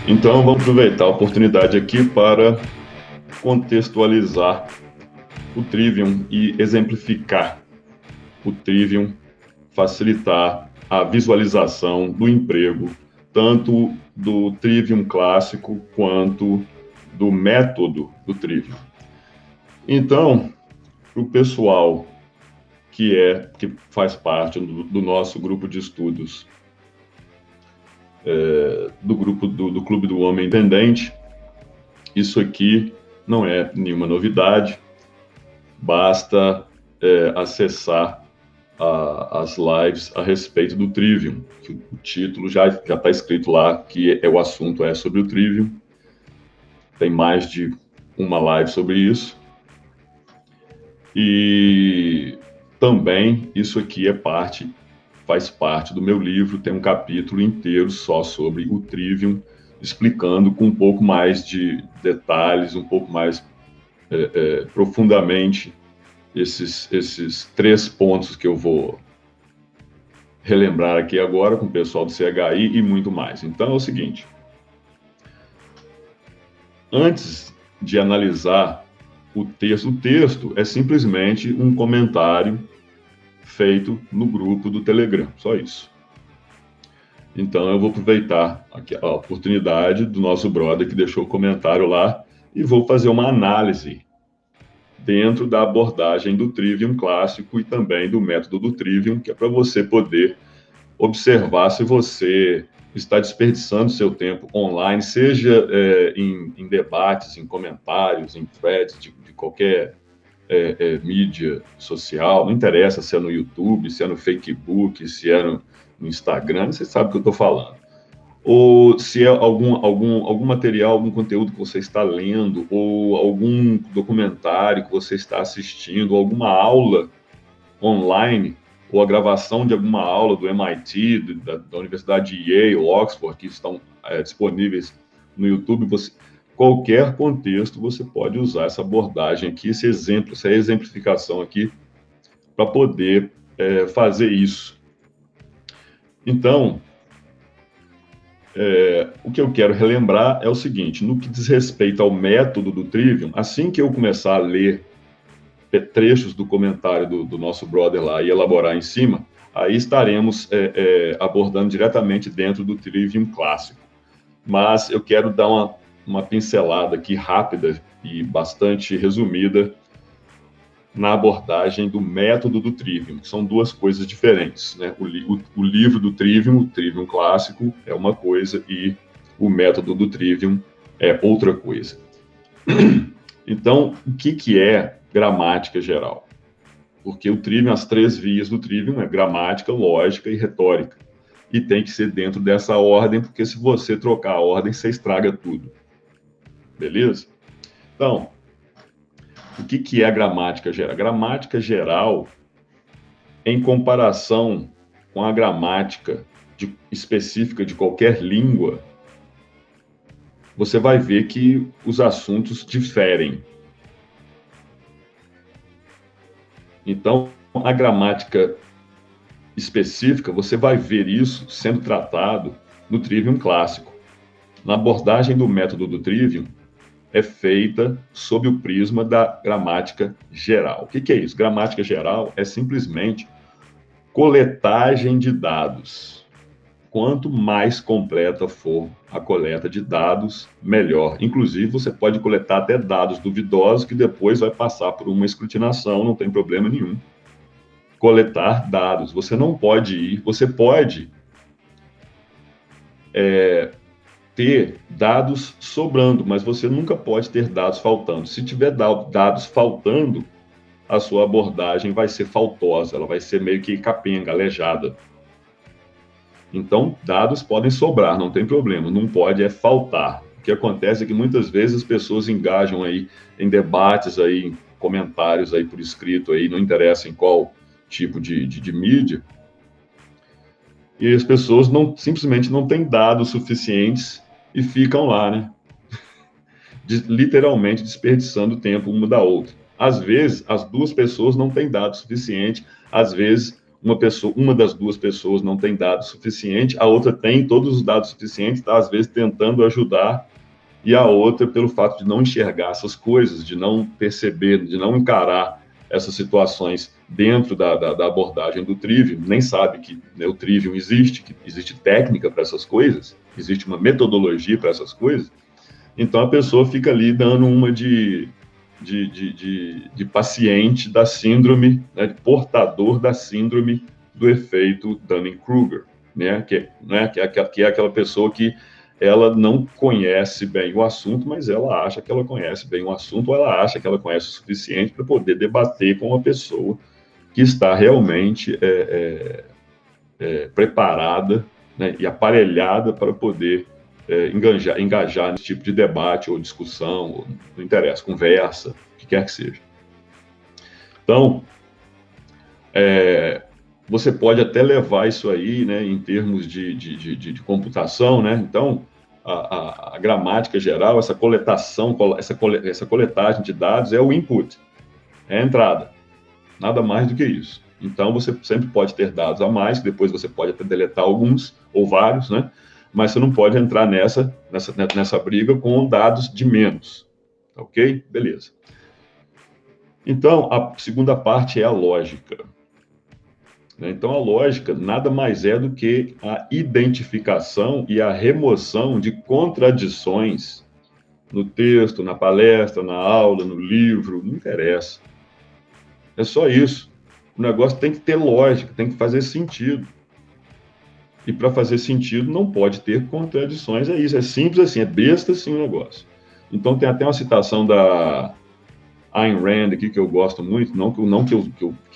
Então, vamos aproveitar a oportunidade aqui para contextualizar o Trivium e exemplificar o Trivium, facilitar a visualização do emprego, tanto do Trivium clássico quanto do método do Trivium. Então, para o pessoal que faz parte do nosso grupo de estudos, do grupo do Clube do Homem Independente, isso aqui não é nenhuma novidade, basta acessar as lives a respeito do Trivium, que o título já está escrito lá, que o assunto é sobre o Trivium. Tem mais de uma live sobre isso. E também isso aqui faz parte do meu livro, tem um capítulo inteiro só sobre o Trivium, explicando com um pouco mais de detalhes, um pouco mais profundamente esses 3 pontos que eu vou relembrar aqui agora com o pessoal do CHI e muito mais. Então é o seguinte, antes de analisar o texto é simplesmente um comentário feito no grupo do Telegram, só isso. Então eu vou aproveitar aqui a oportunidade do nosso brother que deixou o comentário lá e vou fazer uma análise dentro da abordagem do Trivium clássico e também do método do Trivium, que é para você poder observar se você está desperdiçando seu tempo online, seja em debates, em comentários, em threads de qualquer mídia social, não interessa se é no YouTube, se é no Facebook, se é no Instagram, você sabe o que eu estou falando. Ou se é algum material, algum conteúdo que você está lendo, ou algum documentário que você está assistindo, ou alguma aula online, ou a gravação de alguma aula do MIT, da Universidade de Yale, Oxford, que estão disponíveis no YouTube, qualquer contexto você pode usar essa abordagem aqui, essa exemplificação aqui, para poder fazer isso. Então, o que eu quero relembrar é o seguinte, no que diz respeito ao método do Trivium, assim que eu começar a ler trechos do comentário do nosso brother lá e elaborar em cima, aí estaremos abordando diretamente dentro do Trivium clássico. Mas eu quero dar uma pincelada aqui rápida e bastante resumida na abordagem do método do Trivium, que são duas coisas diferentes, né? O livro do Trivium, o Trivium clássico, é uma coisa e o método do Trivium é outra coisa. Então, o que é gramática geral? Porque o Trivium, as 3 vias do Trivium é gramática, lógica e retórica. E tem que ser dentro dessa ordem, porque se você trocar a ordem, você estraga tudo. Beleza? Então, o que é a gramática geral? A gramática geral, em comparação com a gramática específica de qualquer língua, você vai ver que os assuntos diferem. Então, a gramática específica, você vai ver isso sendo tratado no Trivium clássico. Na abordagem do método do Trivium, é feita sob o prisma da gramática geral. O que é isso? Gramática geral é simplesmente coletagem de dados. Quanto mais completa for a coleta de dados, melhor. Inclusive, você pode coletar até dados duvidosos que depois vai passar por uma escrutinação, não tem problema nenhum. Coletar dados. Você não pode você pode ter dados sobrando, mas você nunca pode ter dados faltando. Se tiver dados faltando, a sua abordagem vai ser faltosa, ela vai ser meio que capenga, aleijada. Então, dados podem sobrar, não tem problema, não pode faltar. O que acontece é que muitas vezes as pessoas engajam aí em debates, aí, em comentários aí por escrito, aí, não interessa em qual tipo de mídia, e as pessoas simplesmente não têm dados suficientes e ficam lá, né? Literalmente desperdiçando tempo uma da outra. Às vezes, as duas pessoas não têm dados suficientes, às vezes, uma das duas pessoas não tem dados suficiente, a outra tem todos os dados suficientes, está às vezes tentando ajudar, e a outra, pelo fato de não enxergar essas coisas, de não perceber, de não encarar essas situações dentro da abordagem do Trivium, nem sabe que, né, o Trivium existe, que existe técnica para essas coisas, existe uma metodologia para essas coisas, então a pessoa fica ali dando uma de paciente da síndrome, né, de portador da síndrome do efeito Dunning-Kruger, né, que é aquela pessoa que ela não conhece bem o assunto, mas ela acha que ela conhece bem o assunto, ou ela acha que ela conhece o suficiente para poder debater com uma pessoa que está realmente preparada, né, e aparelhada para poder engajar nesse tipo de debate ou discussão, ou, não interessa, conversa, o que quer que seja. Então, você pode até levar isso aí, né, em termos de computação, né? Então, a gramática geral, essa coletagem de dados é o input, é a entrada, nada mais do que isso. Então, você sempre pode ter dados a mais, que depois você pode até deletar alguns ou vários, né? Mas você não pode entrar nessa briga com dados de menos, ok? Beleza. Então, a segunda parte é a lógica. Então, a lógica nada mais é do que a identificação e a remoção de contradições no texto, na palestra, na aula, no livro, não interessa. É só isso. O negócio tem que ter lógica, tem que fazer sentido. E para fazer sentido não pode ter contradições, é isso, é simples assim, é besta assim o negócio. Então tem até uma citação da Ayn Rand aqui que eu gosto muito, não que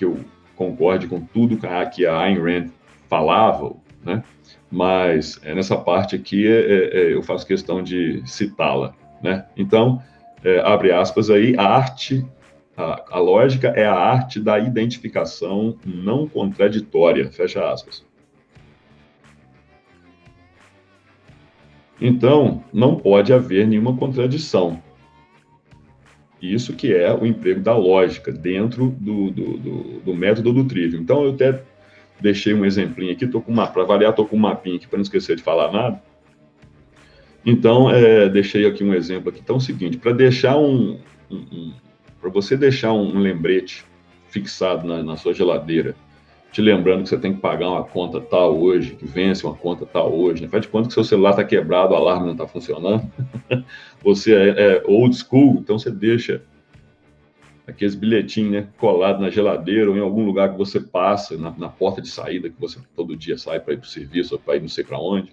eu concorde com tudo que a Ayn Rand falava, né? Mas nessa parte aqui eu faço questão de citá-la, né? Então, abre aspas aí, a lógica é a arte da identificação não contraditória, fecha aspas. Então, não pode haver nenhuma contradição. Isso que é o emprego da lógica dentro do método do Trivium. Então, eu até deixei um exemplinho aqui, para variar, estou com um mapinha aqui para não esquecer de falar nada. Então, deixei aqui um exemplo aqui. Então, é o seguinte, para você deixar um lembrete fixado na sua geladeira, te lembrando que você tem que pagar uma conta tal hoje, que vence uma conta tal hoje, né? Faz de conta que seu celular está quebrado, o alarme não está funcionando. Você é old school, então você deixa aqueles bilhetinhos, né, colados na geladeira ou em algum lugar que você passa, na porta de saída, que você todo dia sai para ir para o serviço ou para ir não sei para onde.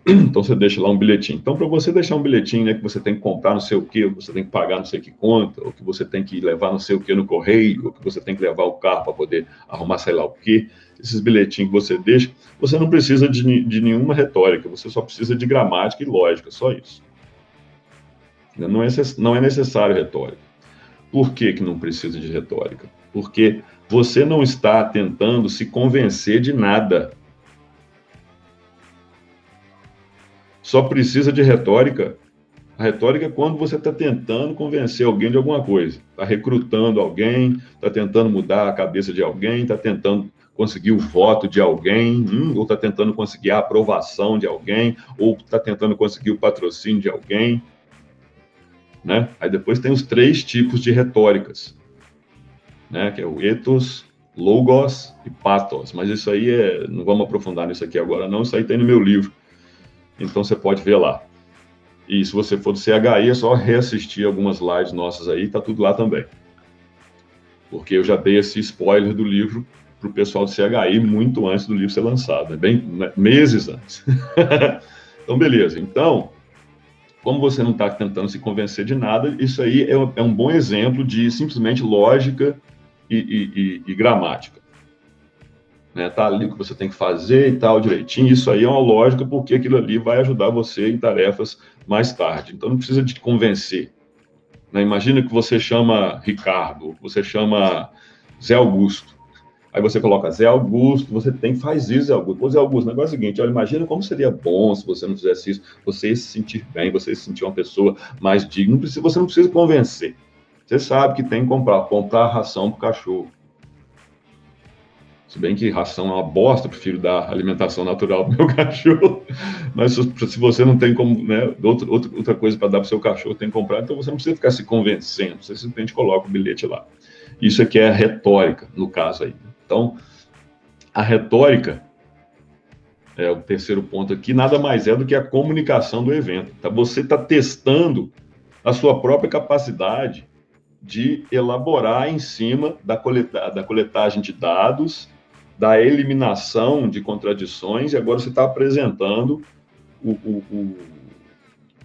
Então você deixa lá um bilhetinho. Então, para você deixar um bilhetinho, né, que você tem que comprar não sei o quê, ou que você tem que pagar não sei que conta, ou que você tem que levar não sei o quê no correio, ou que você tem que levar o carro para poder arrumar sei lá o quê, esses bilhetinhos que você deixa, você não precisa de nenhuma retórica, você só precisa de gramática e lógica, só isso. Não é necessário retórica. Por que não precisa de retórica? Porque você não está tentando se convencer de nada. Só precisa de retórica. A retórica é quando você está tentando convencer alguém de alguma coisa. Está recrutando alguém, está tentando mudar a cabeça de alguém, está tentando conseguir o voto de alguém, ou está tentando conseguir a aprovação de alguém, ou está tentando conseguir o patrocínio de alguém. Né? Aí depois tem os 3 tipos de retóricas, né? Que é o ethos, logos e pathos. Mas isso aí não vamos aprofundar nisso aqui agora não, isso aí tem no meu livro. Então você pode ver lá. E se você for do CHI, é só reassistir algumas lives nossas aí, tá tudo lá também. Porque eu já dei esse spoiler do livro para o pessoal do CHI muito antes do livro ser lançado, né? Meses antes. Então, beleza. Então, como você não está tentando se convencer de nada, isso aí é um bom exemplo de simplesmente lógica e gramática. Né? Tá ali o que você tem que fazer e tal, direitinho. Isso aí é uma lógica, porque aquilo ali vai ajudar você em tarefas mais tarde. Então, não precisa de te convencer. Né? Imagina que você chama Ricardo, que você chama Zé Augusto. Aí você coloca Zé Augusto, você faz isso, Zé Augusto. Pô, Zé Augusto, o negócio é o seguinte, olha, imagina como seria bom se você não fizesse isso, você ia se sentir bem, você ia se sentir uma pessoa mais digna. Você não precisa convencer. Você sabe que tem que comprar ração para o cachorro. Se bem que ração é uma bosta, eu prefiro dar alimentação natural para o meu cachorro. Mas se você não tem como, né, outra coisa para dar para o seu cachorro, tem que comprar, então você não precisa ficar se convencendo, você simplesmente coloca o bilhete lá. Isso aqui é a retórica, no caso aí. Então, a retórica, o terceiro ponto aqui, nada mais é do que a comunicação do evento. Tá? Você está testando a sua própria capacidade de elaborar em cima da coletagem de dados, da eliminação de contradições, e agora você está apresentando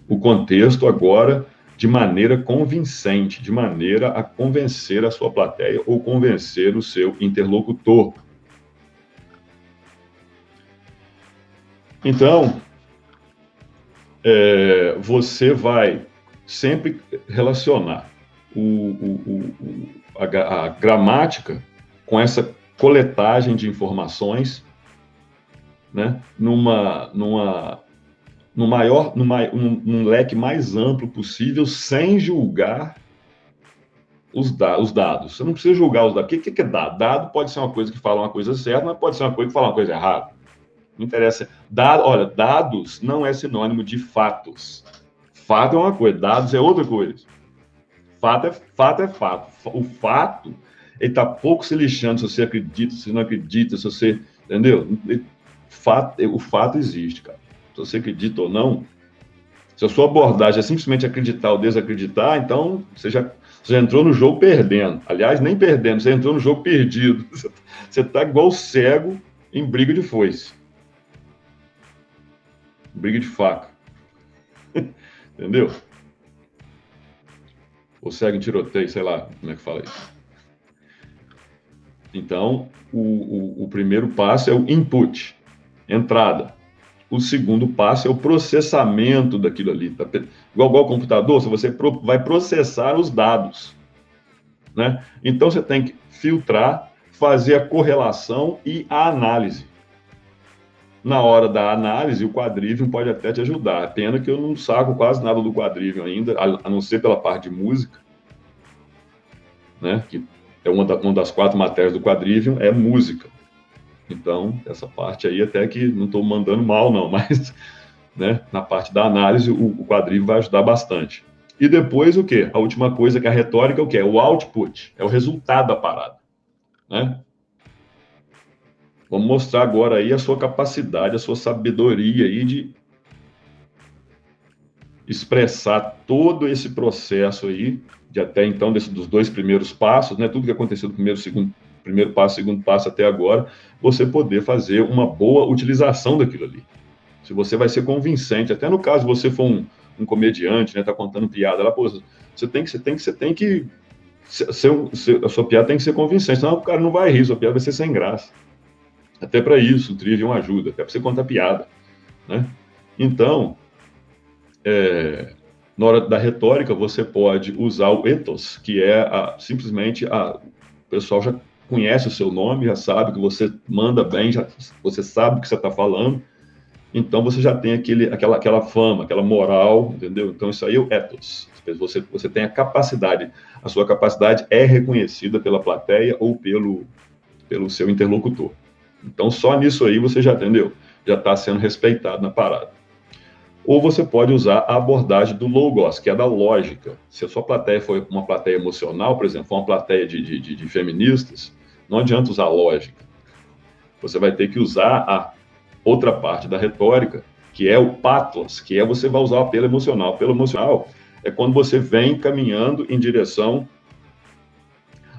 o contexto agora de maneira convincente, de maneira a convencer a sua plateia ou convencer o seu interlocutor. Então, você vai sempre relacionar a gramática com essa coletagem de informações, né, num leque mais amplo possível, sem julgar os dados. Você não precisa julgar os dados. O que é dado? Dado pode ser uma coisa que fala uma coisa certa, mas pode ser uma coisa que fala uma coisa errada. Não interessa. Olha, dados não é sinônimo de fatos. Fato é uma coisa, dados é outra coisa. Fato é fato. O fato, ele está pouco se lixando se você acredita, se não acredita, se você... Entendeu? O fato existe, cara. Se você acredita ou não, se a sua abordagem é simplesmente acreditar ou desacreditar, então você já entrou no jogo perdendo. Aliás, nem perdendo, você entrou no jogo perdido. Você está igual cego em briga de foice. Briga de faca. Entendeu? Ou cego em tiroteio, sei lá como é que fala isso. Então, o primeiro passo é o input, entrada. O segundo passo é o processamento daquilo ali. Tá? Igual ao computador, você vai processar os dados. Né? Então, você tem que filtrar, fazer a correlação e a análise. Na hora da análise, o Quadrivium pode até te ajudar. Pena que eu não saco quase nada do Quadrivium ainda, a não ser pela parte de música, né? Que é uma das 4 matérias do Quadrivium, é música. Então, essa parte aí até que não estou mandando mal, não, mas, né, na parte da análise, o Quadrivium vai ajudar bastante. E depois o quê? A última coisa que é a retórica, o quê? É o output, é o resultado da parada, né? Vamos mostrar agora aí a sua capacidade, a sua sabedoria aí de expressar todo esse processo aí, de até então, dos 2 primeiros passos, né? Tudo que aconteceu do primeiro passo, segundo passo até agora, você poder fazer uma boa utilização daquilo ali. Se você vai ser convincente, até no caso você for um comediante, né? Tá contando piada lá, pô, você tem que a sua piada tem que ser convincente, senão o cara não vai rir, sua piada vai ser sem graça. Até para isso, o Trivium ajuda, até para você contar piada, né? Então, na hora da retórica, você pode usar o ethos, que é simplesmente o pessoal já conhece o seu nome, já sabe que você manda bem, você sabe o que você está falando, então você já tem aquela fama, aquela moral, entendeu? Então, isso aí é o ethos. Você tem a capacidade, a sua capacidade é reconhecida pela plateia ou pelo seu interlocutor. Então, só nisso aí você já entendeu, já está sendo respeitado na parada. Ou você pode usar a abordagem do logos, que é da lógica. Se a sua plateia for uma plateia emocional, por exemplo, for uma plateia de feministas, não adianta usar lógica. Você vai ter que usar a outra parte da retórica, que é o pathos, que é você vai usar o apelo emocional. O apelo emocional é quando você vem caminhando em direção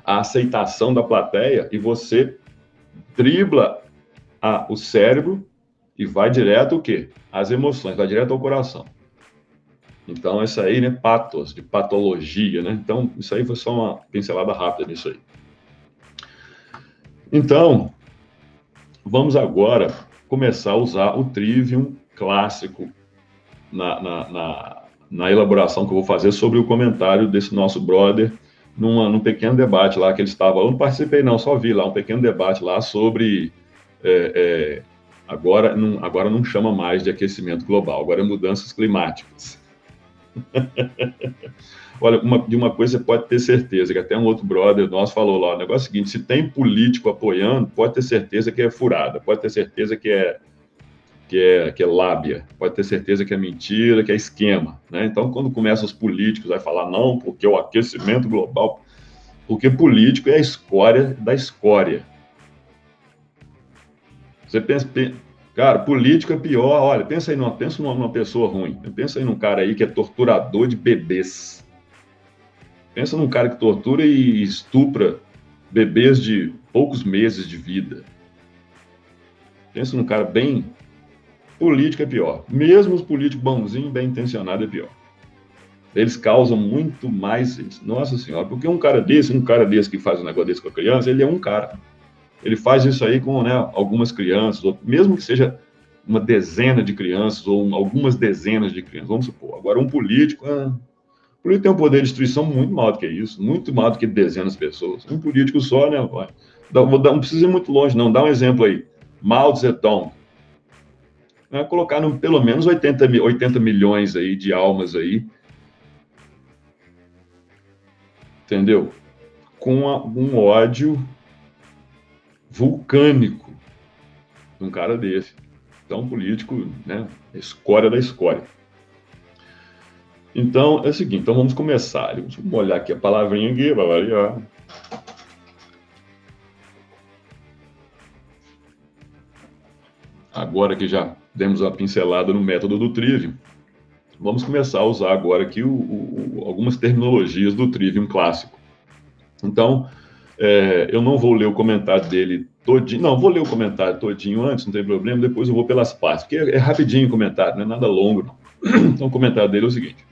à aceitação da plateia e você dribla o cérebro e vai direto o quê? Às emoções, vai direto ao coração. Então, isso aí, né, pathos, de patologia, né? Então, isso aí foi só uma pincelada rápida nisso aí. Então, vamos agora começar a usar o Trivium clássico na elaboração que eu vou fazer sobre o comentário desse nosso brother num pequeno debate lá que ele estava... Eu não participei não, só vi lá um pequeno debate lá sobre... agora não chama mais de aquecimento global, agora é mudanças climáticas. Olha, de uma coisa você pode ter certeza, que até um outro brother nosso falou lá, o negócio é o seguinte, se tem político apoiando, pode ter certeza que é furada, pode ter certeza que é lábia, pode ter certeza que é mentira, que é esquema, né? Então, quando começam os políticos a falar, não, porque o aquecimento global, porque político é a escória da escória. Você pensa, cara, político é pior, olha, pensa numa pessoa ruim, pensa aí num cara aí que é torturador de bebês, pensa num cara que tortura e estupra bebês de poucos meses de vida, pensa num cara bem... Político é pior. Mesmo os políticos bonzinhos, bem intencionados, é pior. Eles causam muito mais. Nossa Senhora, porque um cara desse que faz um negócio desse com a criança, ele é um cara. Ele faz isso aí com, né, algumas crianças, ou mesmo que seja uma dezena de crianças, ou algumas dezenas de crianças, vamos supor. Agora, um político, o político tem um poder de destruição muito maior do que isso, muito maior do que dezenas de pessoas. Um político só, né? Não precisa ir muito longe, não. Dá um exemplo aí. Mao Tse-tung. Colocar pelo menos 80 milhões aí de almas aí, entendeu? Com um ódio vulcânico de um cara desse. Então, político, né? Escória da escória. Então, é o seguinte, então vamos começar. Vamos olhar aqui a palavrinha aqui, vai variar. Agora que já demos uma pincelada no método do Trivium, vamos começar a usar agora aqui algumas terminologias do Trivium clássico. Então, eu não vou ler o comentário dele todinho, não, vou ler o comentário todinho antes, não tem problema, depois eu vou pelas partes, porque é rapidinho o comentário, não é nada longo, não. Então, o comentário dele é o seguinte: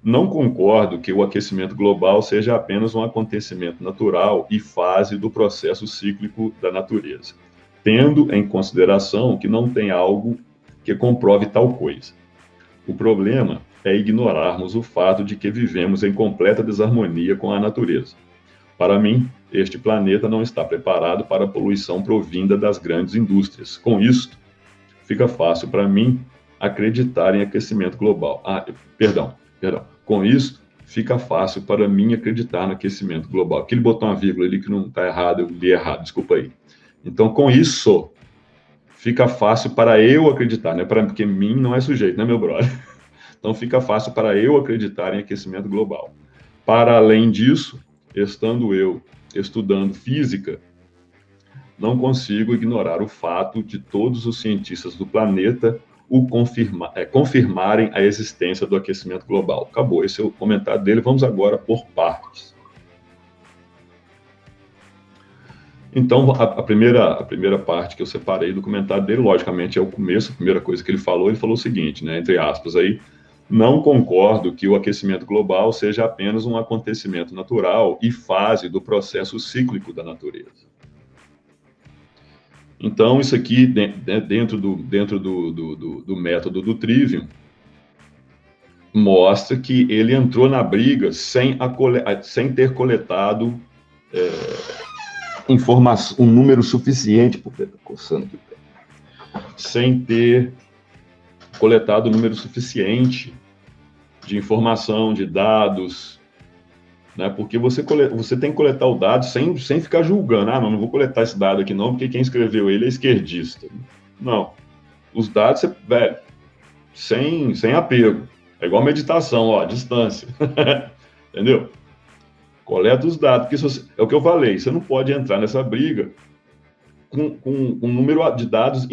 não concordo que o aquecimento global seja apenas um acontecimento natural e fase do processo cíclico da natureza, tendo em consideração que não tem algo que comprove tal coisa. O problema é ignorarmos o fato de que vivemos em completa desarmonia com a natureza. Para mim, este planeta não está preparado para a poluição provinda das grandes indústrias. Com isto, fica fácil para mim acreditar em aquecimento global. Perdão. Com isso, fica fácil para mim acreditar no aquecimento global. Aqui ele botou uma vírgula ali que não está errado, eu li errado, desculpa aí. Então, com isso, fica fácil para eu acreditar, né? Porque mim não é sujeito, né, meu brother? Então, fica fácil para eu acreditar em aquecimento global. Para além disso, estando eu estudando física, não consigo ignorar o fato de todos os cientistas do planeta confirmarem a existência do aquecimento global. Acabou, esse é o comentário dele. Vamos agora por partes. Então, a primeira parte que eu separei do comentário dele, logicamente, é o começo, a primeira coisa que ele falou o seguinte, né, entre aspas aí: não concordo que o aquecimento global seja apenas um acontecimento natural e fase do processo cíclico da natureza. Então, isso aqui, dentro do método do Trivium, mostra que ele entrou na briga sem ter coletado um número suficiente, porque tá coçando aqui, sem ter coletado o número suficiente de informação, de dados, né? Porque você tem que coletar o dado sem ficar julgando. Não vou coletar esse dado aqui não, porque quem escreveu ele é esquerdista. Não. Os dados, velho, sem apego. É igual meditação, distância. Entendeu? Coleta os dados, porque é o que eu falei, você não pode entrar nessa briga com um número de dados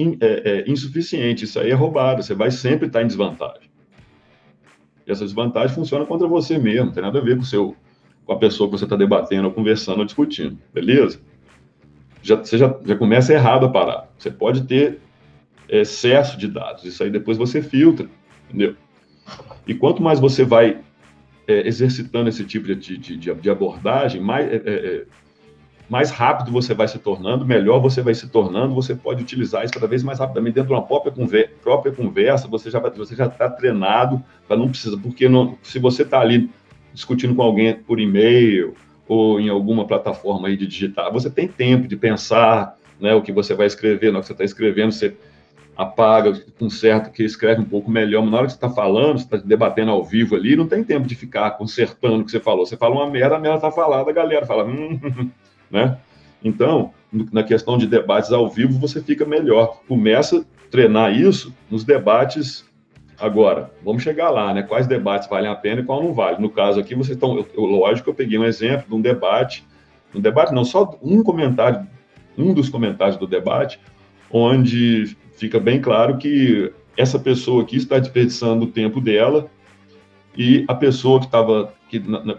insuficiente. Isso aí é roubado, você vai sempre estar em desvantagem. E essa desvantagem funciona contra você mesmo, não tem nada a ver com a pessoa que você está debatendo, ou conversando, ou discutindo, beleza? Você já começa errado a parar. Você pode ter excesso de dados, isso aí depois você filtra, entendeu? E quanto mais você vai exercitando esse tipo de abordagem, mais rápido você vai se tornando, melhor você vai se tornando, você pode utilizar isso cada vez mais rapidamente. Dentro de uma própria conversa, você já está treinado, não precisa, porque se você está ali discutindo com alguém por e-mail ou em alguma plataforma aí de digitar, você tem tempo de pensar, né, o que você vai escrever, no que você está escrevendo, apaga, conserta, que escreve um pouco melhor, mas na hora que você está falando, você está debatendo ao vivo ali, não tem tempo de ficar consertando o que você falou. Você fala uma merda, a merda está falada, a galera fala, né? Então, na questão de debates ao vivo, você fica melhor. Começa a treinar isso nos debates. Agora, vamos chegar lá, né? Quais debates valem a pena e qual não vale. No caso aqui, vocês estão. Lógico, eu peguei um exemplo de um debate não, só um comentário, um dos comentários do debate, onde fica bem claro que essa pessoa aqui está desperdiçando o tempo dela e a pessoa que estava,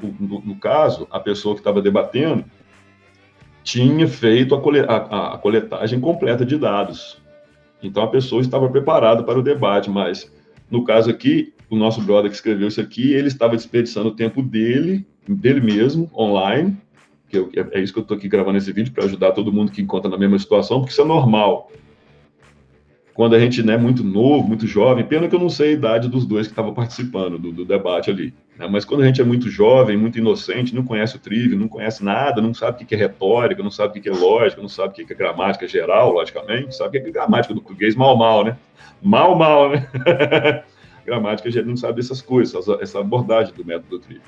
no caso, a pessoa que estava debatendo, tinha feito a coletagem completa de dados. Então, a pessoa estava preparada para o debate, mas, no caso aqui, o nosso brother que escreveu isso aqui, ele estava desperdiçando o tempo dele mesmo, online, é isso que eu estou aqui gravando esse vídeo, para ajudar todo mundo que encontra na mesma situação, porque isso é normal. Quando a gente é muito novo, muito jovem, pena que eu não sei a idade dos dois que estavam participando do debate ali, né? Mas quando a gente é muito jovem, muito inocente, não conhece o trivium, não conhece nada, não sabe o que é retórica, não sabe o que é lógica, não sabe o que é gramática geral, logicamente, sabe o que é gramática do português, mal, né? Mal, né? Gramática, a gente não sabe dessas coisas, essa abordagem do método trivium.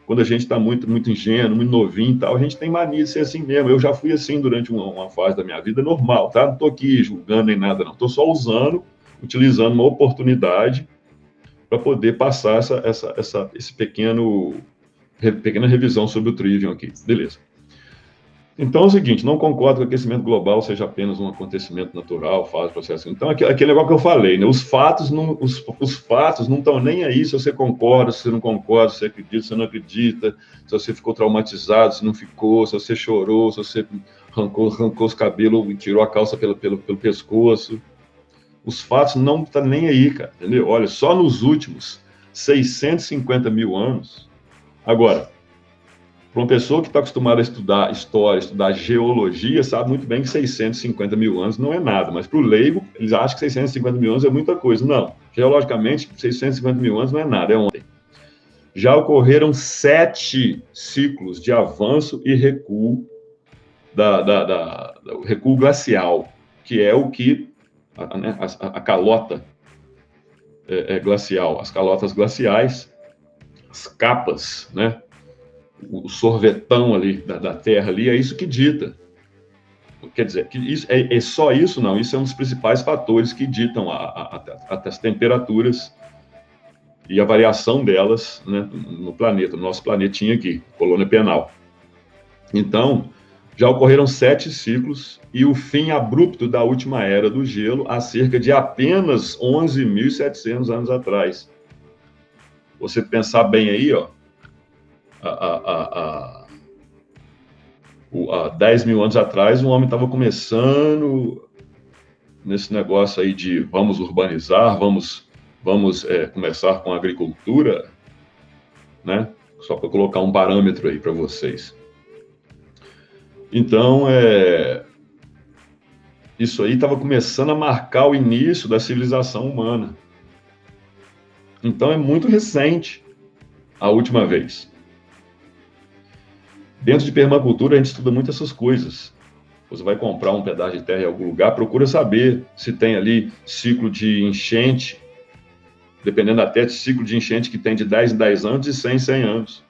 Quando a gente está muito ingênuo, muito novinho e tal, a gente tem mania de ser assim mesmo. Eu já fui assim durante uma fase da minha vida normal, tá? Não estou aqui julgando nem nada, não. Estou só utilizando uma oportunidade para poder passar esse pequena revisão sobre o Trivium aqui. Beleza. Então é o seguinte, não concordo que o aquecimento global seja apenas um acontecimento natural, fase, processo. Então, aquele negócio que eu falei, né? Os fatos não estão nem aí se você concorda, se você não concorda, se você acredita, se você não acredita, se você ficou traumatizado, se não ficou, se você chorou, se você arrancou os cabelos e tirou a calça pelo pescoço. Os fatos não estão nem aí, cara, entendeu? Olha, só nos últimos 650 mil anos. Agora, para uma pessoa que está acostumada a estudar história, estudar geologia, sabe muito bem que 650 mil anos não é nada, mas para o leigo, eles acham que 650 mil anos é muita coisa. Não, geologicamente, 650 mil anos não é nada, é ontem. Já ocorreram 7 ciclos de avanço e recuo recuo glacial, que é o que a calota glacial, as calotas glaciais, as capas, né? O sorvetão ali da Terra ali, é isso que dita. Quer dizer, que isso, é só isso? Não, isso é um dos principais fatores que ditam as temperaturas e a variação delas, né, no planeta, no nosso planetinha aqui, colônia penal. Então, já ocorreram 7 ciclos e o fim abrupto da última era do gelo há cerca de apenas 11.700 anos atrás. Você pensar bem aí, ó, há 10 mil anos atrás, o homem estava começando nesse negócio aí de vamos urbanizar, vamos começar com a agricultura, né? Só para colocar um parâmetro aí para vocês. Então, isso aí estava começando a marcar o início da civilização humana. Então, é muito recente a última vez. Dentro de permacultura, a gente estuda muito essas coisas. Você vai comprar um pedaço de terra em algum lugar, procura saber se tem ali ciclo de enchente, dependendo até de ciclo de enchente que tem de 10 em 10 anos e 100 em 100 anos.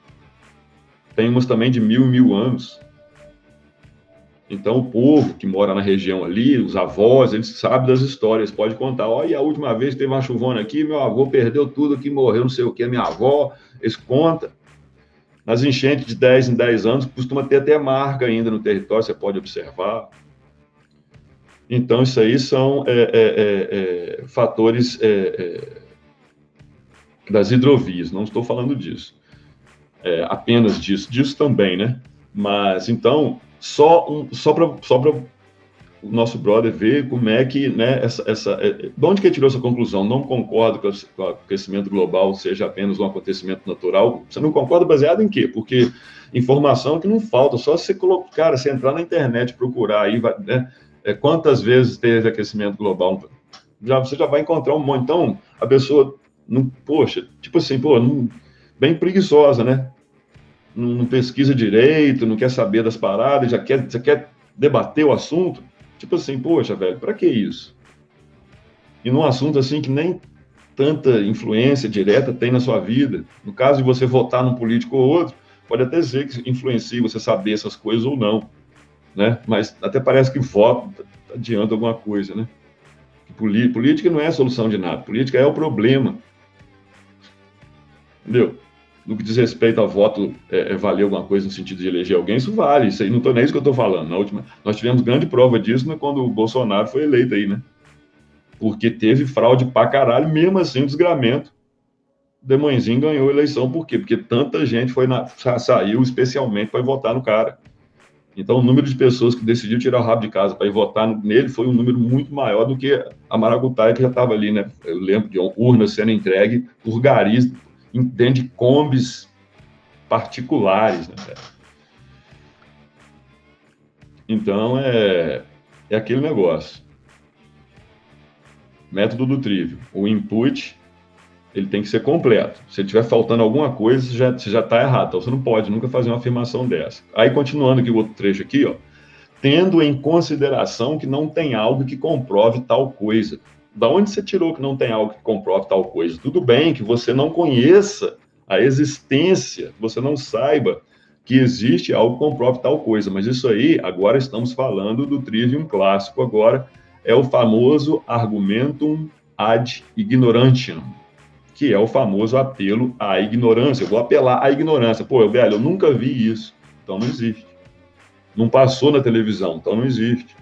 Tem umas também de 1.000 em 1.000 anos. Então, o povo que mora na região ali, os avós, eles sabem das histórias, pode contar. Olha, a última vez que teve uma chuvona aqui, meu avô perdeu tudo aqui, morreu não sei o que, minha avó, eles contam. Nas enchentes de 10 em 10 anos, costuma ter até marca ainda no território, você pode observar. Então, isso aí são fatores das hidrovias, não estou falando disso. Apenas disso também, né? Mas, então, só para o nosso brother ver como é que, né, de onde que ele tirou essa conclusão? Não concordo que o aquecimento global seja apenas um acontecimento natural. Você não concorda baseado em quê? Porque informação que não falta, só se você colocar, cara, você entrar na internet, procurar aí, né, quantas vezes teve aquecimento global, você já vai encontrar um monte. Então, a pessoa, poxa, tipo assim, bem preguiçosa, né? Não pesquisa direito, não quer saber das paradas, você quer debater o assunto. Tipo assim, poxa, velho, para que isso? e num assunto assim que nem tanta influência direta tem na sua vida. No caso de você votar num político ou outro, pode até ser que influencie você saber essas coisas ou não, né? Mas até parece que voto adianta alguma coisa, né? Política não é a solução de nada, política é o problema, entendeu? No que diz respeito a voto, valer alguma coisa no sentido de eleger alguém, isso vale, isso aí, não é isso que eu estou falando. Nós tivemos grande prova disso, né, quando o Bolsonaro foi eleito aí, né? Porque teve fraude pra caralho, mesmo assim o desgramento, Demãezinho ganhou a eleição, por quê? Porque tanta gente saiu especialmente para votar no cara. Então, o número de pessoas que decidiu tirar o rabo de casa para ir votar nele foi um número muito maior do que a maracutaia que já estava ali, né? Eu lembro de urnas sendo entregue por garis dentro de combis particulares, né? Então, é aquele negócio. Método do Trivium. O input, ele tem que ser completo. Se estiver faltando alguma coisa, você já está errado. Então, você não pode nunca fazer uma afirmação dessa. Aí, continuando aqui o outro trecho aqui, ó. Tendo em consideração que não tem algo que comprove tal coisa. Da onde você tirou que não tem algo que comprove tal coisa? Tudo bem que você não conheça a existência, que você não saiba que existe algo que comprove tal coisa, mas isso aí, agora estamos falando do trivium clássico, agora é o famoso argumentum ad ignorantiam, que é o famoso apelo à ignorância. Eu vou apelar à ignorância. Pô, velho, eu nunca vi isso, então não existe. Não passou na televisão, então não existe.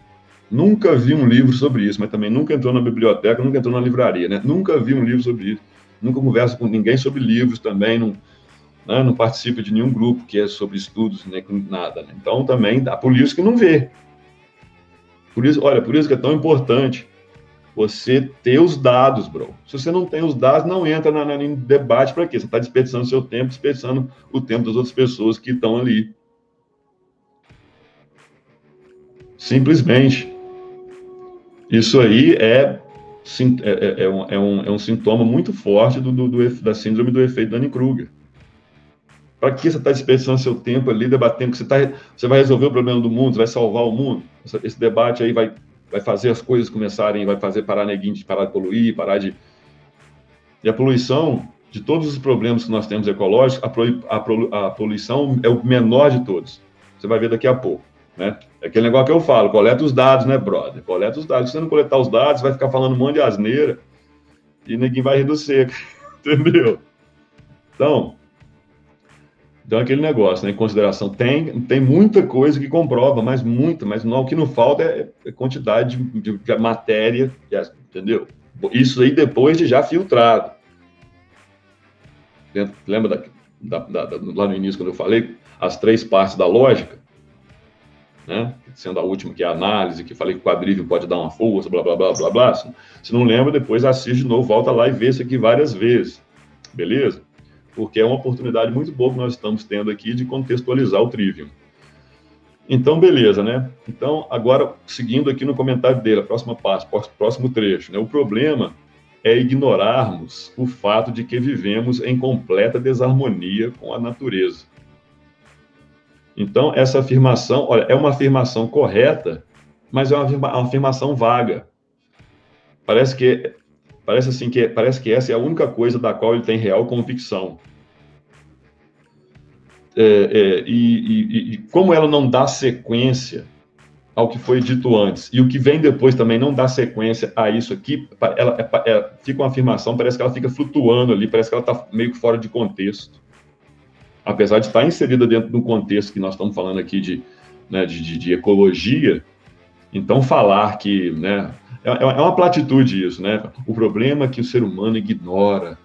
Nunca vi um livro sobre isso, mas também nunca entrou na biblioteca, nunca entrou na livraria, né? Nunca vi um livro sobre isso. Nunca converso com ninguém sobre livros também, não participo de nenhum grupo que é sobre estudos, né, nada. Né? Então também, por isso que não vê. Por isso que é tão importante você ter os dados, bro. Se você não tem os dados, não entra em debate para quê? Você está desperdiçando seu tempo, desperdiçando o tempo das outras pessoas que estão ali. Simplesmente. Isso aí é um sintoma muito forte da síndrome do efeito Dunning-Kruger. Para que você está desperdiçando seu tempo ali debatendo que você vai resolver o problema do mundo, você vai salvar o mundo? Esse debate aí vai fazer as coisas começarem, vai fazer parar neguinho de parar de poluir, E a poluição, de todos os problemas que nós temos ecológicos, a poluição é o menor de todos. Você vai ver daqui a pouco, né? É aquele negócio que eu falo, coleta os dados, né, brother? Coleta os dados. Se você não coletar os dados, vai ficar falando um monte de asneira e ninguém vai rir do seco, entendeu? Então, aquele negócio, né, em consideração, tem muita coisa que comprova, mas não, o que não falta é quantidade de matéria, entendeu? Isso aí depois de já filtrado. Lembra lá no início, quando eu falei, as 3 partes da lógica, né? Sendo a última, que é a análise, que falei que o quadrívio pode dar uma força, blá, blá, blá, blá, blá. Se não lembra, depois assiste de novo, volta lá e vê isso aqui várias vezes, beleza? Porque é uma oportunidade muito boa que nós estamos tendo aqui de contextualizar o trivium. Então, beleza, né? Então, agora, seguindo aqui no comentário dele, a próxima parte, próximo trecho, né? O problema é ignorarmos o fato de que vivemos em completa desarmonia com a natureza. Então, essa afirmação, olha, é uma afirmação correta, mas é uma afirmação vaga. Parece que essa é a única coisa da qual ele tem real convicção. E como ela não dá sequência ao que foi dito antes, e o que vem depois também não dá sequência a isso aqui, fica uma afirmação, parece que ela fica flutuando ali, parece que ela está meio que fora de contexto. Apesar de estar inserida dentro de um contexto que nós estamos falando aqui de ecologia, então falar que, né, é uma platitude isso, né? O problema é que o ser humano ignora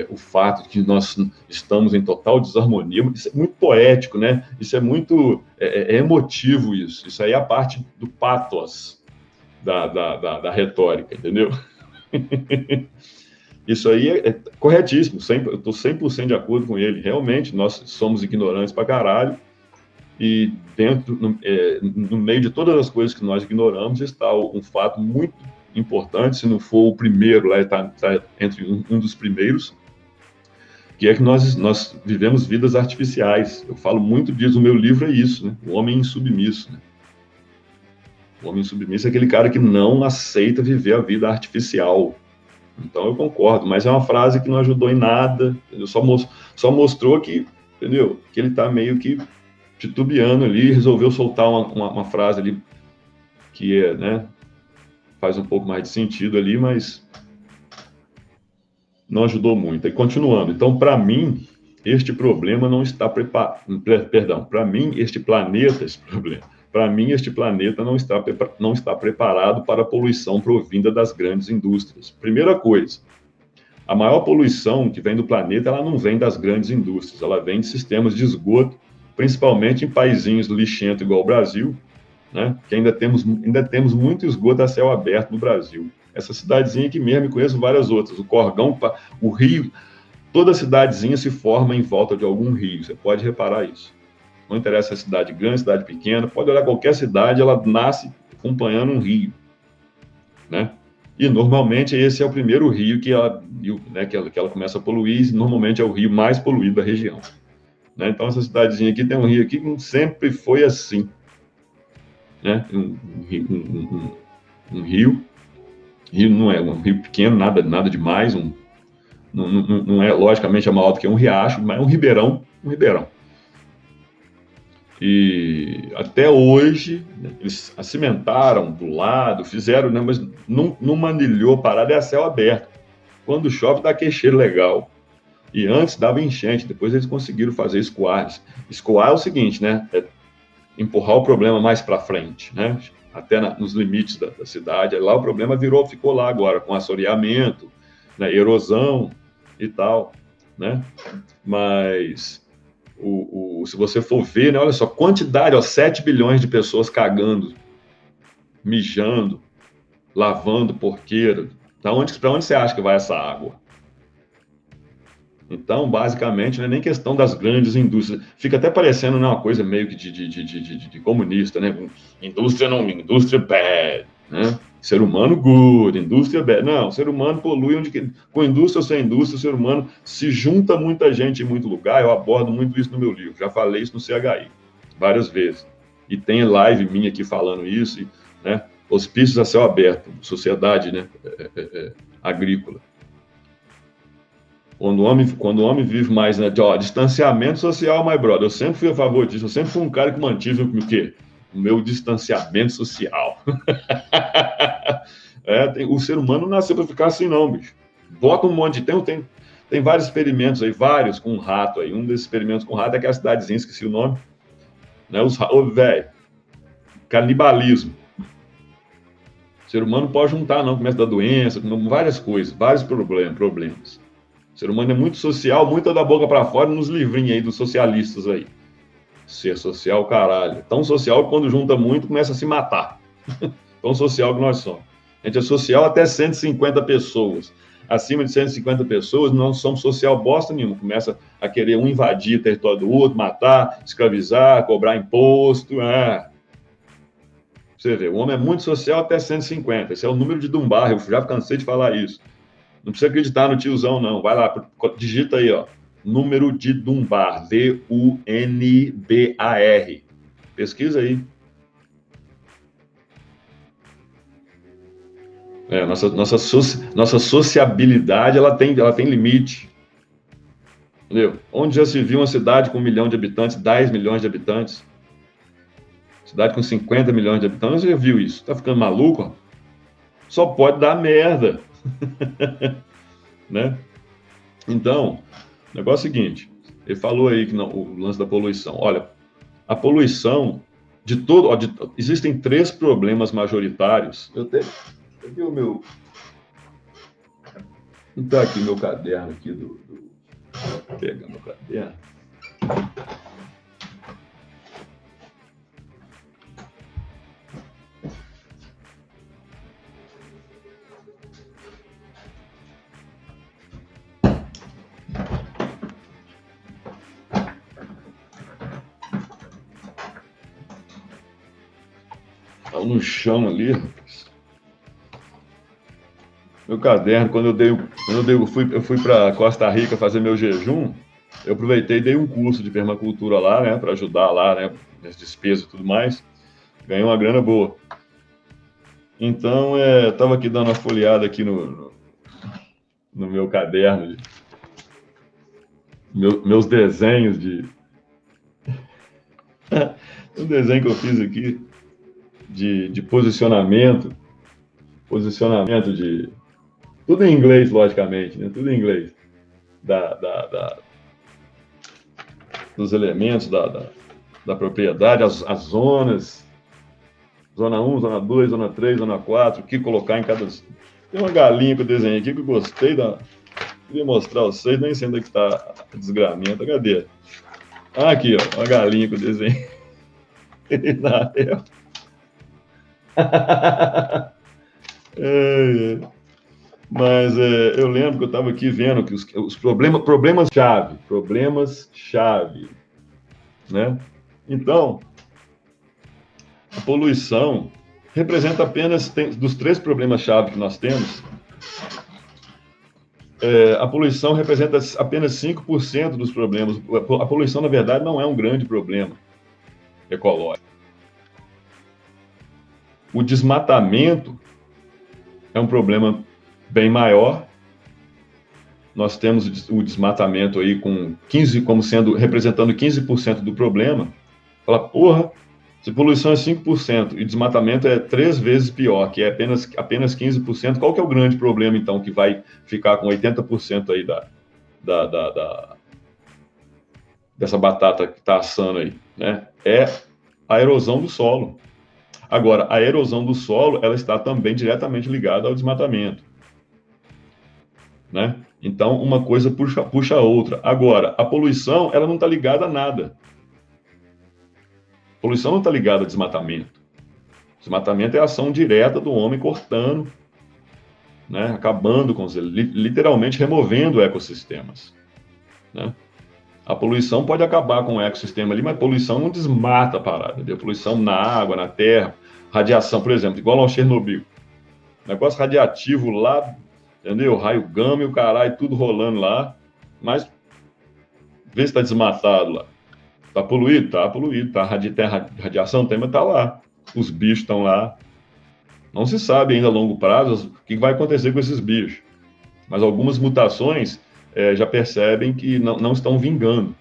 o fato de que nós estamos em total desarmonia. Isso é muito poético, né? Isso é muito emotivo isso aí é a parte do pathos da retórica, entendeu? Isso aí é corretíssimo, eu estou 100% de acordo com ele. Realmente, nós somos ignorantes pra caralho, e no meio de todas as coisas que nós ignoramos está um fato muito importante, se não for o primeiro, lá está entre um dos primeiros, que é que nós vivemos vidas artificiais. Eu falo muito disso no meu livro, é isso, né? O homem insubmisso, né? O homem submisso é aquele cara que não aceita viver a vida artificial. Então eu concordo, mas é uma frase que não ajudou em nada, entendeu? Só mostrou que, entendeu? Que ele está meio que titubeando ali, resolveu soltar uma frase ali que é, né, faz um pouco mais de sentido ali, mas não ajudou muito. E continuando, então, para mim, este problema não está preparado, perdão, para mim, este planeta não está preparado para a poluição provinda das grandes indústrias. Primeira coisa, a maior poluição que vem do planeta, ela não vem das grandes indústrias, ela vem de sistemas de esgoto, principalmente em paizinhos lixentos igual o Brasil, né? Que ainda temos muito esgoto a céu aberto no Brasil. Essa cidadezinha aqui mesmo, e conheço várias outras. O Corgão, o Rio, toda cidadezinha se forma em volta de algum rio. Você pode reparar isso. Não interessa se é cidade grande, cidade pequena, pode olhar qualquer cidade, ela nasce acompanhando um rio, né? E normalmente esse é o primeiro rio que ela começa a poluir, e normalmente é o rio mais poluído da região, né? Então essa cidadezinha aqui tem um rio aqui que sempre foi assim, né? Um rio não é um rio pequeno, nada demais, não é, logicamente, é maior do que um riacho, mas é um ribeirão. E até hoje, né, eles cimentaram do lado, fizeram, né, mas não manilhou, parada é a céu aberto. Quando chove, dá aquele cheiro legal. E antes dava enchente, depois eles conseguiram fazer escoar. Escoar é o seguinte, né? É empurrar o problema mais para frente, né? Até nos limites da cidade. Aí lá o problema ficou lá agora, com assoreamento, né, erosão e tal, né? Mas se você for ver, né, olha só, quantidade, 7 bilhões de pessoas cagando, mijando, lavando porqueira. Para onde você acha que vai essa água? Então, basicamente, não é nem questão das grandes indústrias. Fica até parecendo, né, uma coisa meio que de comunista, né? Indústria bad, né? Ser humano good, indústria bad. Não, o ser humano polui com indústria ou sem indústria, o ser humano se junta muita gente em muito lugar. Eu abordo muito isso no meu livro. Já falei isso no CHI várias vezes. E tem live minha aqui falando isso, né? Hospícios a céu aberto, sociedade, né? Agrícola. Quando o homem vive mais, né, distanciamento social, my brother. Eu sempre fui a favor disso. Eu sempre fui um cara que mantive o quê? O meu distanciamento social. O ser humano não nasceu para ficar assim, não, bicho. Bota um monte de... Tem vários experimentos aí, vários com rato aí. Um desses experimentos com rato é aquela cidadezinha, esqueci o nome. Né, velho, canibalismo. O ser humano não pode juntar, não. Começa a dar doença, várias coisas, vários problemas. O ser humano é muito social, muito da boca para fora, nos livrinhos aí dos socialistas aí. Ser social, caralho. Tão social que quando junta muito, começa a se matar. Tão social que nós somos. A gente é social até 150 pessoas. Acima de 150 pessoas, não somos social bosta nenhuma. Começa a querer um invadir o território do outro, matar, escravizar, cobrar imposto. Você vê, o homem é muito social até 150. Esse é o número de Dunbar, eu já cansei de falar isso. Não precisa acreditar no tiozão, não. Vai lá, digita aí, ó. Número de Dunbar, D-U-N-B-A-R. Pesquisa aí. Nossa sociabilidade, ela tem limite. Entendeu? Onde já se viu uma cidade com 1 milhão de habitantes, 10 milhões de habitantes? Cidade com 50 milhões de habitantes, você já viu isso? Tá ficando maluco? Ó? Só pode dar merda. Né? Então, o negócio é o seguinte, ele falou aí que o lance da poluição. Olha, a poluição existem 3 problemas majoritários. Cadê o meu... Não está aqui meu caderno aqui vou pegar meu caderno. No chão ali, meu caderno, quando eu fui para Costa Rica fazer meu jejum, eu aproveitei e dei um curso de permacultura lá, né, para ajudar lá, né, as despesas e tudo mais, ganhei uma grana boa. Então, estava aqui dando uma folheada aqui no meu caderno, meus desenhos um desenho que eu fiz aqui de posicionamento de... Tudo em inglês, logicamente, né? Tudo em inglês. Dos elementos da propriedade, as zonas, zona 1, zona 2, zona 3, zona 4, o que colocar em cada... Tem uma galinha que eu desenhei aqui que eu gostei Queria mostrar a vocês, nem sei onde é que está a desgramenta. Cadê? Ah, aqui, ó, uma galinha que eu desenhei. Mas eu lembro que eu estava aqui vendo que os problemas-chave, né? Então, a poluição representa apenas, dos 3 problemas-chave que nós temos, a poluição representa apenas 5% dos problemas. A poluição, na verdade, não é um grande problema ecológico. O desmatamento é um problema bem maior. Nós temos o desmatamento aí representando 15% do problema. Fala, porra, se poluição é 5% e desmatamento é 3 vezes pior, que é apenas 15%, qual que é o grande problema, então, que vai ficar com 80% aí dessa batata que está assando aí, né? É a erosão do solo. Agora, a erosão do solo, ela está também diretamente ligada ao desmatamento, né? Então, uma coisa puxa a outra. Agora, a poluição, ela não está ligada a nada. A poluição não está ligada a desmatamento. Desmatamento é a ação direta do homem cortando, né? Acabando com literalmente removendo ecossistemas, né? A poluição pode acabar com o ecossistema ali, mas a poluição não desmata a parada, entendeu? Poluição na água, na terra, radiação, por exemplo, igual ao Chernobyl. Negócio radiativo lá, entendeu? Raio gama e o caralho, tudo rolando lá, mas vê se está desmatado lá. Está poluído? Tá poluído. Tem radiação? Tem, mas está lá. Os bichos estão lá. Não se sabe ainda a longo prazo o que vai acontecer com esses bichos. Mas algumas mutações já percebem que não estão vingando.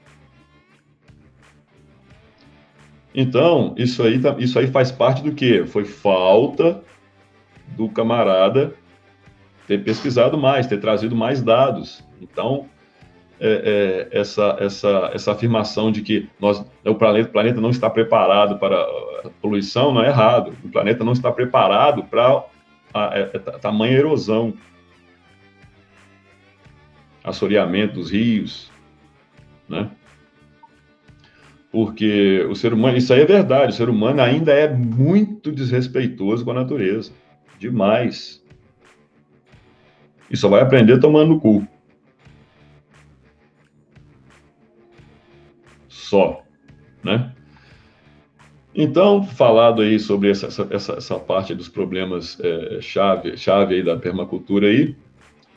Então, isso aí faz parte do quê? Foi falta do camarada ter pesquisado mais, ter trazido mais dados. Então, essa afirmação de que o planeta não está preparado para a poluição não é errado. O planeta não está preparado para tamanha erosão, assoreamento dos rios, né? Porque o ser humano, isso aí é verdade, o ser humano ainda é muito desrespeitoso com a natureza, demais. E só vai aprender tomando no cu. Só, né? Então, falado aí sobre essa parte dos problemas chave aí da permacultura aí,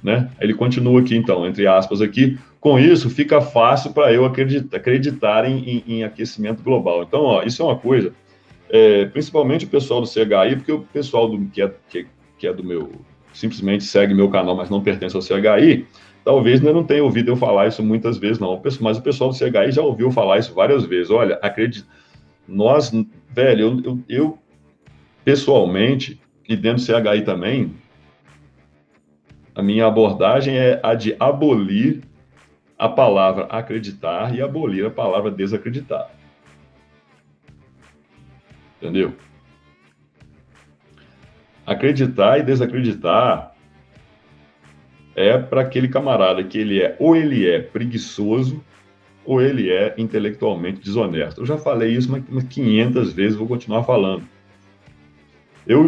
né? Ele continua aqui, então, entre aspas aqui, com isso fica fácil para eu acreditar em aquecimento global. Então, ó, isso é uma coisa, principalmente o pessoal do CHI, porque o pessoal que é do meu, simplesmente segue meu canal, mas não pertence ao CHI, talvez ainda não tenha ouvido eu falar isso muitas vezes, não. Mas o pessoal do CHI já ouviu falar isso várias vezes. Olha, velho, eu pessoalmente, e dentro do CHI também, a minha abordagem é a de abolir a palavra acreditar e abolir a palavra desacreditar. Entendeu? Acreditar e desacreditar é para aquele camarada que ou ele é preguiçoso ou ele é intelectualmente desonesto. Eu já falei isso umas 500 vezes, vou continuar falando. Eu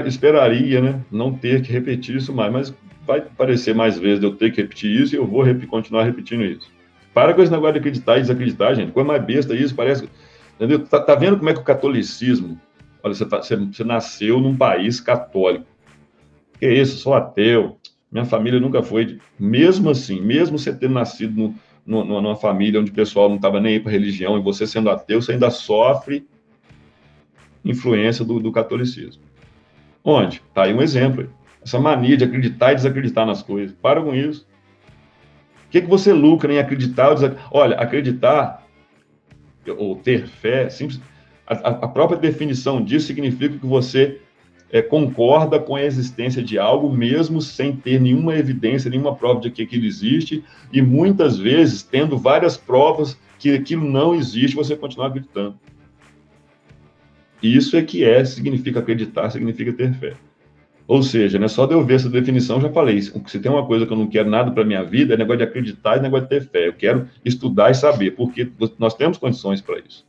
esperaria, né, não ter que repetir isso mais, mas vai parecer mais vezes de eu ter que repetir isso e eu vou continuar repetindo isso. Para com esse negócio de acreditar e desacreditar, gente. Coisa mais besta isso, parece... Entendeu? Tá vendo como é que o catolicismo... Olha, você nasceu num país católico. Que isso, sou ateu. Minha família nunca foi... Mesmo assim, mesmo você ter nascido numa família onde o pessoal não estava nem aí para religião e você sendo ateu, você ainda sofre influência do catolicismo. Onde? Tá aí um exemplo. Essa mania de acreditar e desacreditar nas coisas. Para com isso. O que você lucra em acreditar ou desacreditar? Olha, acreditar ou ter fé, simples, a própria definição disso significa que você concorda com a existência de algo, mesmo sem ter nenhuma evidência, nenhuma prova de que aquilo existe, e muitas vezes, tendo várias provas que aquilo não existe, você continua acreditando. Isso significa acreditar, significa ter fé. Ou seja, né, só de eu ver essa definição, já falei, se tem uma coisa que eu não quero nada para minha vida, é negócio de acreditar e negócio de ter fé. Eu quero estudar e saber, porque nós temos condições para isso.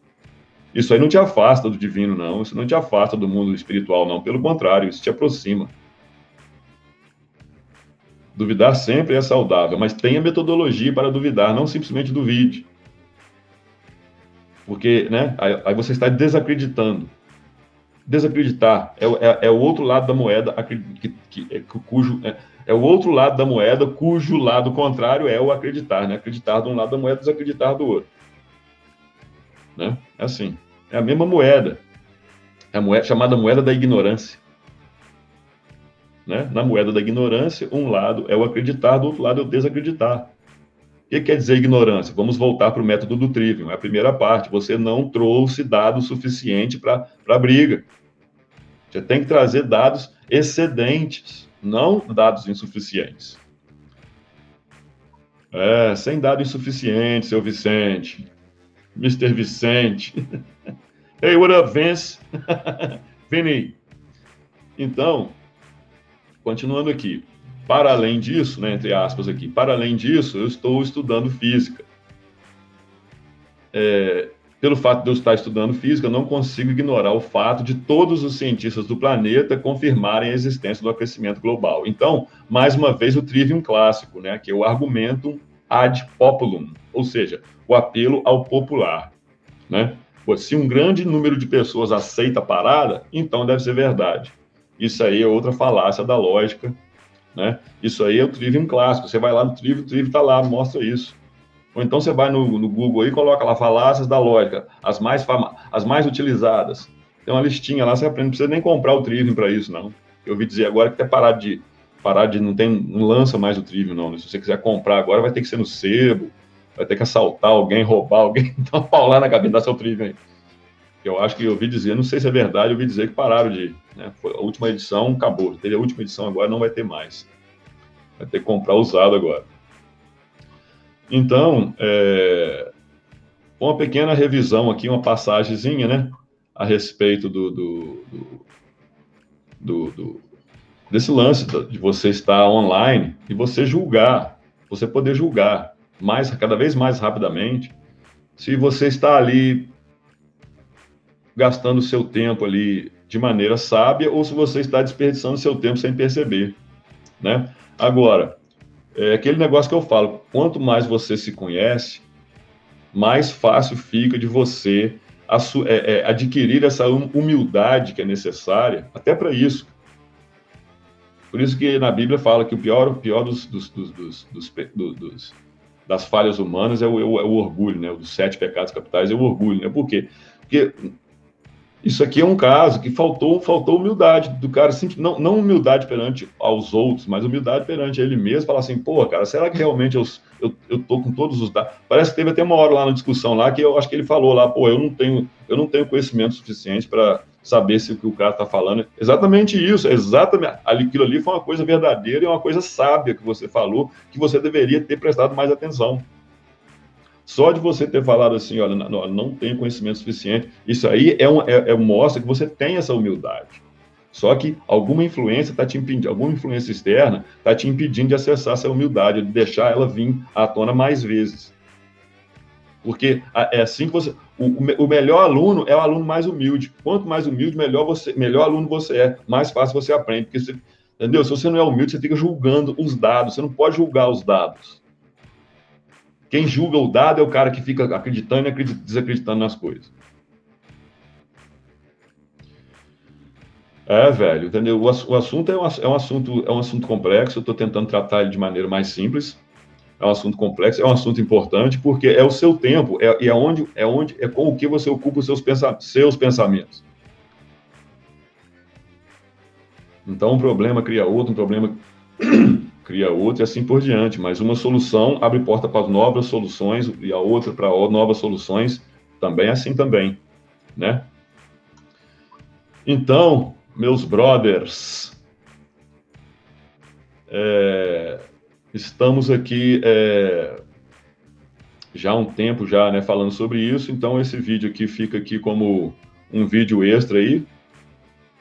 Isso aí não te afasta do divino, não. Isso não te afasta do mundo espiritual, não. Pelo contrário, isso te aproxima. Duvidar sempre é saudável, mas tenha metodologia para duvidar, não simplesmente duvide. Porque, né, aí você está desacreditando. Desacreditar é o outro lado da moeda, é o outro lado da moeda, cujo lado contrário é o acreditar, né? Acreditar de um lado da moeda, desacreditar do outro. Né? É assim. É a mesma moeda. É a moeda chamada moeda da ignorância. Né? Na moeda da ignorância, um lado é o acreditar, do outro lado é o desacreditar. O que quer dizer ignorância? Vamos voltar para o método do Trivium. É a primeira parte. Você não trouxe dados suficiente para a briga. Você tem que trazer dados excedentes, não dados insuficientes. Sem dado insuficiente, seu Vicente. Mr. Vicente. Hey, what up, Vince? Vini. Então, continuando aqui. Para além disso, né, entre aspas aqui, para além disso, eu estou estudando física. Pelo fato de eu estar estudando física, eu não consigo ignorar o fato de todos os cientistas do planeta confirmarem a existência do aquecimento global. Então, mais uma vez, o trivium clássico, né, que é o argumentum ad populum, ou seja, o apelo ao popular. Né? Se um grande número de pessoas aceita a parada, então deve ser verdade. Isso aí é outra falácia da lógica. Né? Isso aí é o trivium clássico. Você vai lá no trivium, o trivium está lá, mostra isso. Ou então você vai no Google aí e coloca lá falácias da lógica, as mais utilizadas. Tem uma listinha lá, você aprende, não precisa nem comprar o Trivium para isso, não. Eu ouvi dizer agora que até parar de não lança mais o Trivium, não. Se você quiser comprar agora, vai ter que ser no sebo, vai ter que assaltar alguém, roubar alguém, dar uma paulada na cabeça, dar seu Trivium aí. Eu acho que eu ouvi dizer, não sei se é verdade, eu ouvi dizer que pararam de... Né, foi a última edição, acabou. Teve a última edição agora, não vai ter mais. Vai ter que comprar usado agora. Então, uma pequena revisão aqui, uma passagenzinha, né, a respeito desse lance de você estar online e você julgar, você poder julgar cada vez mais rapidamente, se você está ali gastando seu tempo ali de maneira sábia ou se você está desperdiçando seu tempo sem perceber, né? Agora, aquele negócio que eu falo, quanto mais você se conhece, mais fácil fica de você adquirir essa humildade que é necessária, até para isso. Por isso que na Bíblia fala que o pior das falhas humanas é o orgulho, né? Dos 7 pecados capitais é o orgulho, né? Por quê? Porque isso aqui é um caso que faltou humildade do cara, assim, não humildade perante aos outros, mas humildade perante ele mesmo, falar assim, pô, cara, será que realmente eu tô com todos os dados? Parece que teve até uma hora lá na discussão lá que eu acho que ele falou lá, pô, eu não tenho conhecimento suficiente para saber se o que o cara está falando. Exatamente isso, exatamente. Aquilo ali foi uma coisa verdadeira e uma coisa sábia que você falou, que você deveria ter prestado mais atenção. Só de você ter falado assim, olha, não tenho conhecimento suficiente, isso aí mostra que você tem essa humildade. Só que alguma influência está te impedindo, alguma influência externa está te impedindo de acessar essa humildade, de deixar ela vir à tona mais vezes. Porque é assim que você... O melhor aluno é o aluno mais humilde. Quanto mais humilde, melhor aluno você é, mais fácil você aprende. Porque entendeu? Se você não é humilde, você fica julgando os dados. Você não pode julgar os dados. Quem julga o dado é o cara que fica acreditando e desacreditando nas coisas. Velho, entendeu? O assunto é um assunto complexo. Eu estou tentando tratar ele de maneira mais simples. É um assunto complexo, é um assunto importante, porque é o seu tempo, é com o que você ocupa os seus pensamentos. Então, um problema cria outro, um problema cria outro e assim por diante. Mas uma solução abre porta para novas soluções e a outra para novas soluções também assim também, né? Então, meus brothers, estamos aqui já há um tempo já, né, falando sobre isso. Então, esse vídeo aqui fica aqui como um vídeo extra aí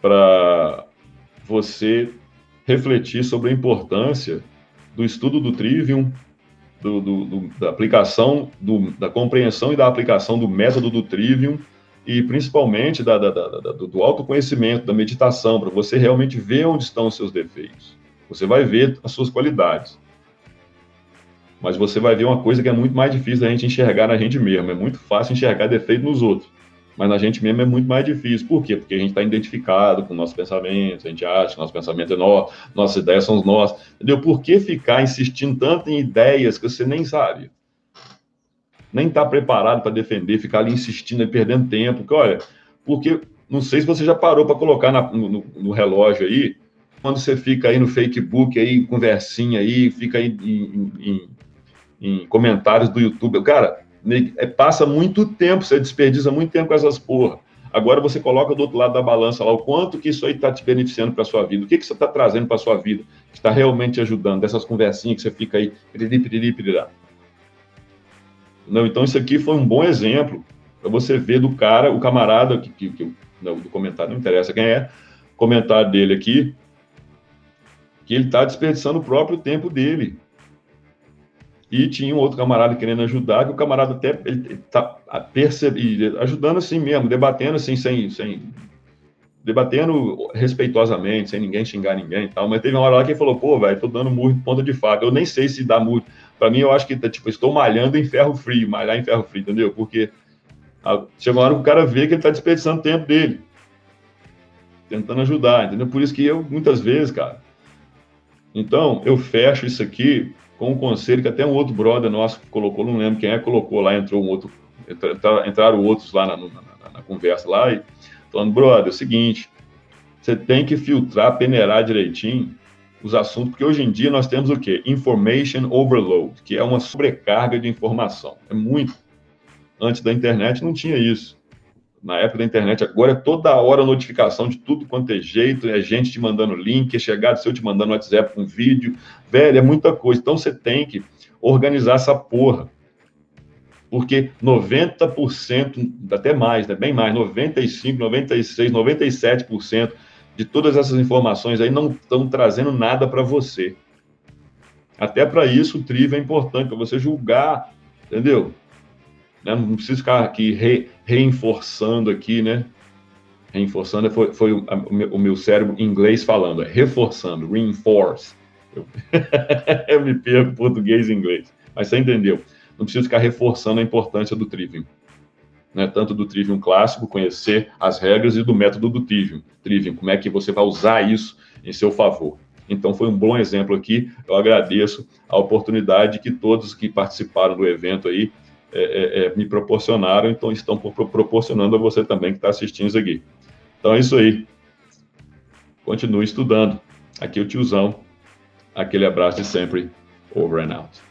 para você refletir sobre a importância do estudo do Trivium, da aplicação, da compreensão e da aplicação do método do Trivium e principalmente do autoconhecimento, da meditação, para você realmente ver onde estão os seus defeitos. Você vai ver as suas qualidades. Mas você vai ver uma coisa que é muito mais difícil da gente enxergar na gente mesmo. É muito fácil enxergar defeito nos outros. Mas na gente mesmo é muito mais difícil. Por quê? Porque a gente está identificado com nossos pensamentos, a gente acha que nosso pensamento é nosso, nossas ideias são nossas. Entendeu? Por que ficar insistindo tanto em ideias que você nem sabe? Nem está preparado para defender, ficar ali insistindo e perdendo tempo. Porque, olha, porque não sei se você já parou para colocar no relógio aí, quando você fica aí no Facebook, aí, conversinha aí, fica aí em comentários do YouTube. Cara, passa muito tempo, você desperdiça muito tempo com essas porra. Agora você coloca do outro lado da balança lá o quanto que isso aí está te beneficiando para a sua vida, o que você está trazendo para a sua vida, que está realmente te ajudando, dessas conversinhas que você fica aí, piriri. Não, então isso aqui foi um bom exemplo para você ver do cara, o camarada, não, do comentário, não interessa quem é, o comentário dele aqui, que ele está desperdiçando o próprio tempo dele. E tinha um outro camarada querendo ajudar, que o camarada até ele tá ajudando assim mesmo, debatendo assim, debatendo respeitosamente, sem ninguém xingar ninguém e tal. Mas teve uma hora lá que ele falou, pô, velho, tô dando murro de ponta de faca. Eu nem sei se dá murro. Para mim, eu acho que tipo, estou malhando em ferro frio, malhar em ferro frio, entendeu? Porque chega uma hora que o cara vê que ele tá desperdiçando o tempo dele, tentando ajudar, entendeu? Por isso que eu, muitas vezes, cara. Então, eu fecho isso aqui com um conselho que até um outro brother nosso colocou, não lembro quem é, colocou lá, entrou um outro, entraram outros lá na conversa lá, e falando, brother, é o seguinte, você tem que filtrar, peneirar direitinho os assuntos, porque hoje em dia nós temos o quê? Information overload, que é uma sobrecarga de informação. É muito. Antes da internet não tinha isso. Na época da internet, agora é toda hora notificação de tudo quanto é jeito, é gente te mandando link, é chegado seu te mandando WhatsApp com vídeo, velho, é muita coisa. Então você tem que organizar essa porra. Porque 90%, até mais, né, bem mais, 95%, 96%, 97% de todas essas informações aí não estão trazendo nada para você. Até para isso o Trivium é importante, para você julgar, entendeu? Não preciso ficar aqui reforçando aqui, né? Reforçando foi o meu cérebro em inglês falando, reforçando, reinforce. Eu me perco português e inglês, mas você entendeu. Não preciso ficar reforçando a importância do Trivium. Né? Tanto do Trivium clássico, conhecer as regras, e do método do Trivium. Trivium, como é que você vai usar isso em seu favor. Então, foi um bom exemplo aqui. Eu agradeço a oportunidade que todos que participaram do evento aí me proporcionaram, então estão proporcionando a você também que está assistindo isso aqui. Então é isso aí. Continue estudando. Aqui é o tiozão. Aquele abraço de sempre. Over and out.